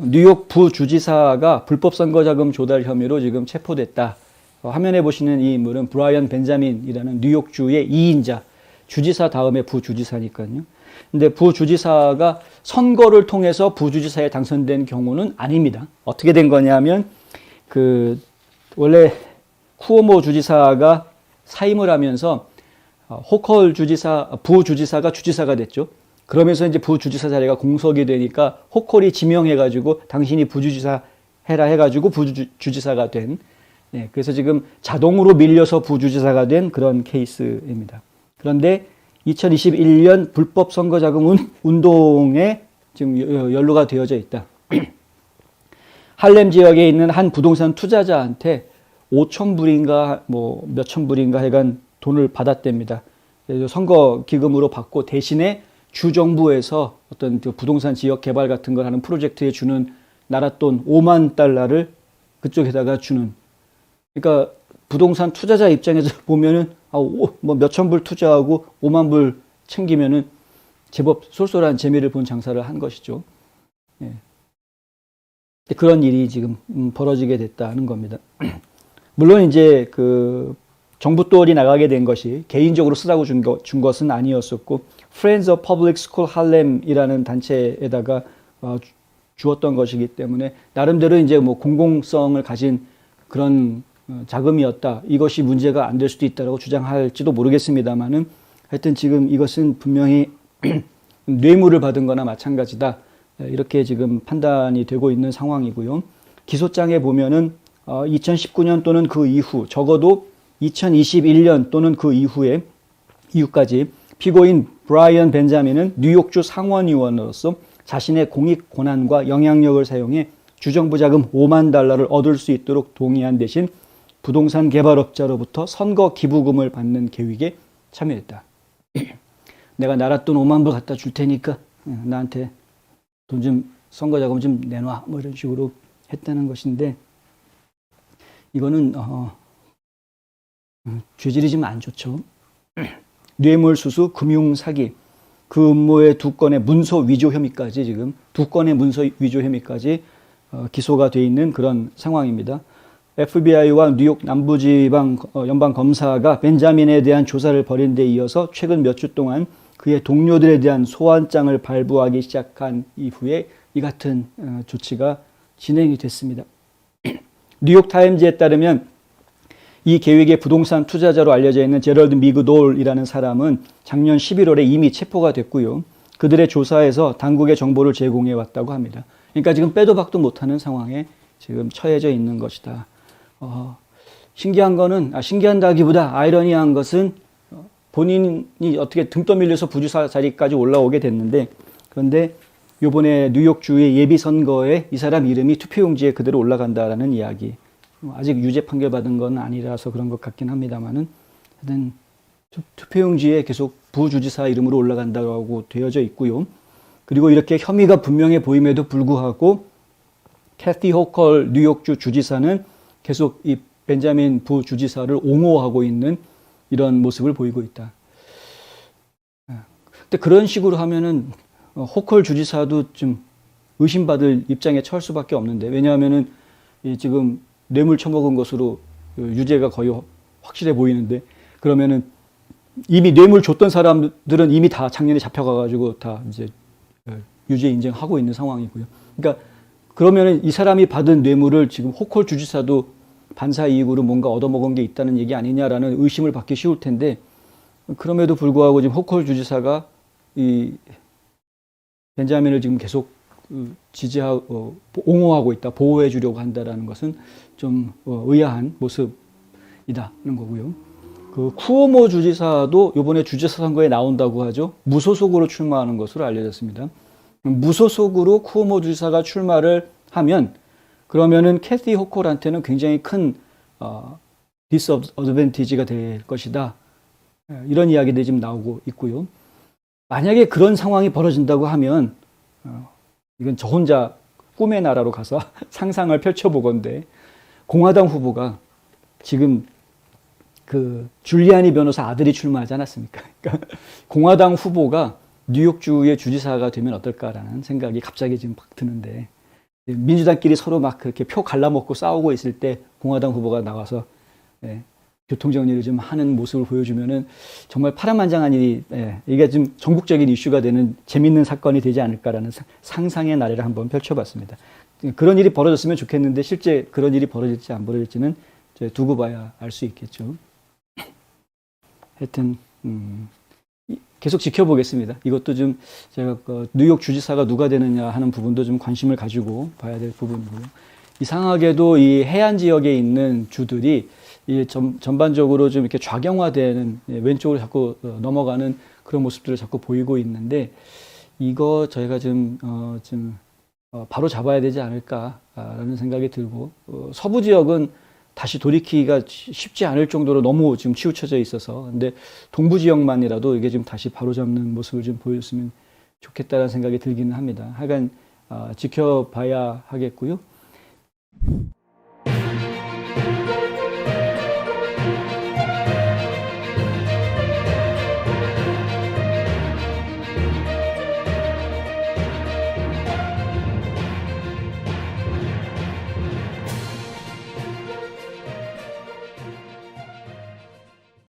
뉴욕 부주지사가 불법 선거자금 조달 혐의로 지금 체포됐다. 화면에 보시는 이 인물은 브라이언 벤자민이라는 뉴욕주의 2인자, 주지사 다음에 부주지사니까요. 근데 부주지사가 선거를 통해서 부주지사에 당선된 경우는 아닙니다. 어떻게 된 거냐면 원래 쿠오모 주지사가 사임을 하면서 호컬 부주지사가 주지사가 됐죠. 그러면서 이제 부주지사 자리가 공석이 되니까 호컬이 지명해가지고 당신이 부주지사 해라 해가지고 부주지사가 된, 그래서 지금 자동으로 밀려서 부주지사가 된 그런 케이스입니다. 그런데 2021년 불법 선거자금 운동에 지금 연루가 되어져 있다. 할렘 지역에 있는 한 부동산 투자자한테 5,000불인가 뭐 몇천 불인가 해간 돈을 받았답니다. 선거 기금으로 받고 대신에 주정부에서 어떤 부동산 지역 개발 같은 걸 하는 프로젝트에 주는 나랏돈 5만 달러를 그쪽에다가 주는. 그러니까 부동산 투자자 입장에서 보면은 뭐 몇천 불 투자하고 5만 불 챙기면은 제법 쏠쏠한 재미를 본 장사를 한 것이죠. 그런 일이 지금 벌어지게 됐다는 겁니다. 물론 이제 정부 돈이 나가게 된 것이 개인적으로 쓰라고 준 것은 아니었었고, Friends of Public School Harlem이라는 단체에다가 주었던 것이기 때문에 나름대로 이제 뭐 공공성을 가진 그런 자금이었다. 이것이 문제가 안 될 수도 있다고 주장할지도 모르겠습니다만은, 하여튼 지금 이것은 분명히 뇌물을 받은 거나 마찬가지다. 이렇게 지금 판단이 되고 있는 상황이고요. 기소장에 보면은 2019년 또는 그 이후, 적어도 2021년 또는 그 이후까지 피고인 브라이언 벤자민은 뉴욕주 상원의원으로서 자신의 공익 권한과 영향력을 사용해 주정부 자금 5만 달러를 얻을 수 있도록 동의한 대신 부동산 개발업자로부터 선거 기부금을 받는 계획에 참여했다. 내가 나랏돈 5만 불 갖다 줄 테니까 나한테 돈 좀 선거 자금 좀 내놔, 뭐 이런 식으로 했다는 것인데, 이거는 죄질이 좀 안 좋죠. 뇌물수수, 금융사기, 그 음모의 2건의 문서 위조 혐의까지 지금 2건의 문서 위조 혐의까지 기소가 돼 있는 그런 상황입니다. FBI와 뉴욕 남부지방 연방검사가 벤자민에 대한 조사를 벌인 데 이어서 최근 몇 주 동안 그의 동료들에 대한 소환장을 발부하기 시작한 이후에 이 같은 조치가 진행이 됐습니다. 뉴욕타임즈에 따르면 이 계획의 부동산 투자자로 알려져 있는 제럴드 미그돌이라는 사람은 작년 11월에 이미 체포가 됐고요. 그들의 조사에서 당국에 정보를 제공해 왔다고 합니다. 그러니까 지금 빼도 박도 못하는 상황에 지금 처해져 있는 것이다. 신기한다기보다 아이러니한 것은 본인이 어떻게 등 떠밀려서 부주사 자리까지 올라오게 됐는데, 그런데 이번에 뉴욕주의 예비선거에 이 사람 이름이 투표용지에 그대로 올라간다라는 이야기. 아직 유죄 판결 받은 건 아니라서 그런 것 같긴 합니다만은, 하여튼 투표용지에 계속 부주지사 이름으로 올라간다고 되어져 있고요. 그리고 이렇게 혐의가 분명해 보임에도 불구하고 캐티 호컬 뉴욕주 주지사는 계속 이 벤자민 부주지사를 옹호하고 있는 이런 모습을 보이고 있다. 근데 그런 식으로 하면은 호컬 주지사도 좀 의심받을 입장에 처할 수밖에 없는데, 왜냐하면은 지금 뇌물 처먹은 것으로 유죄가 거의 확실해 보이는데, 그러면은 이미 뇌물 줬던 사람들은 이미 다 작년에 잡혀가가지고 다 이제 유죄 인정하고 있는 상황이고요. 그러니까 그러면은 이 사람이 받은 뇌물을 지금 호컬 주지사도 반사 이익으로 뭔가 얻어먹은 게 있다는 얘기 아니냐라는 의심을 받기 쉬울 텐데, 그럼에도 불구하고 지금 호컬 주지사가 이 벤자민을 지금 계속 지지하고 옹호하고 있다, 보호해 주려고 한다라는 것은 좀 의아한 모습이다는 거고요. 그 쿠오모 주지사도 이번에 주지사 선거에 나온다고 하죠. 무소속으로 출마하는 것으로 알려졌습니다. 무소속으로 쿠오모 주지사가 출마를 하면, 그러면은 캐티 호컬한테는 굉장히 큰 디스어드밴티지가 될 것이다. 이런 이야기들이 지금 나오고 있고요. 만약에 그런 상황이 벌어진다고 하면 이건 저 혼자 꿈의 나라로 가서 상상을 펼쳐보건대, 공화당 후보가 지금 그 줄리아니 변호사 아들이 출마하지 않았습니까? 그러니까 공화당 후보가 뉴욕주의 주지사가 되면 어떨까라는 생각이 갑자기 지금 막 드는데, 민주당끼리 서로 막 그렇게 표 갈라먹고 싸우고 있을 때 공화당 후보가 나와서 교통정리를 좀 하는 모습을 보여주면은 정말 파란만장한 일이, 이게 좀 전국적인 이슈가 되는 재밌는 사건이 되지 않을까라는 상상의 나래를 한번 펼쳐봤습니다. 그런 일이 벌어졌으면 좋겠는데 실제 그런 일이 벌어질지 안 벌어질지는 두고 봐야 알 수 있겠죠. 하여튼 계속 지켜보겠습니다. 이것도 좀 제가 뉴욕 주지사가 누가 되느냐 하는 부분도 좀 관심을 가지고 봐야 될 부분이고요. 이상하게도 이 해안 지역에 있는 주들이 전반적으로 좀 이렇게 좌경화되는, 왼쪽으로 자꾸 넘어가는 그런 모습들을 자꾸 보이고 있는데, 이거 저희가 좀 바로 잡아야 되지 않을까라는 생각이 들고, 서부 지역은 다시 돌이키기가 쉽지 않을 정도로 너무 지금 치우쳐져 있어서, 근데 동부 지역만이라도 이게 좀 다시 바로잡는 모습을 좀 보였으면 좋겠다는 생각이 들기는 합니다. 하여간 지켜봐야 하겠고요.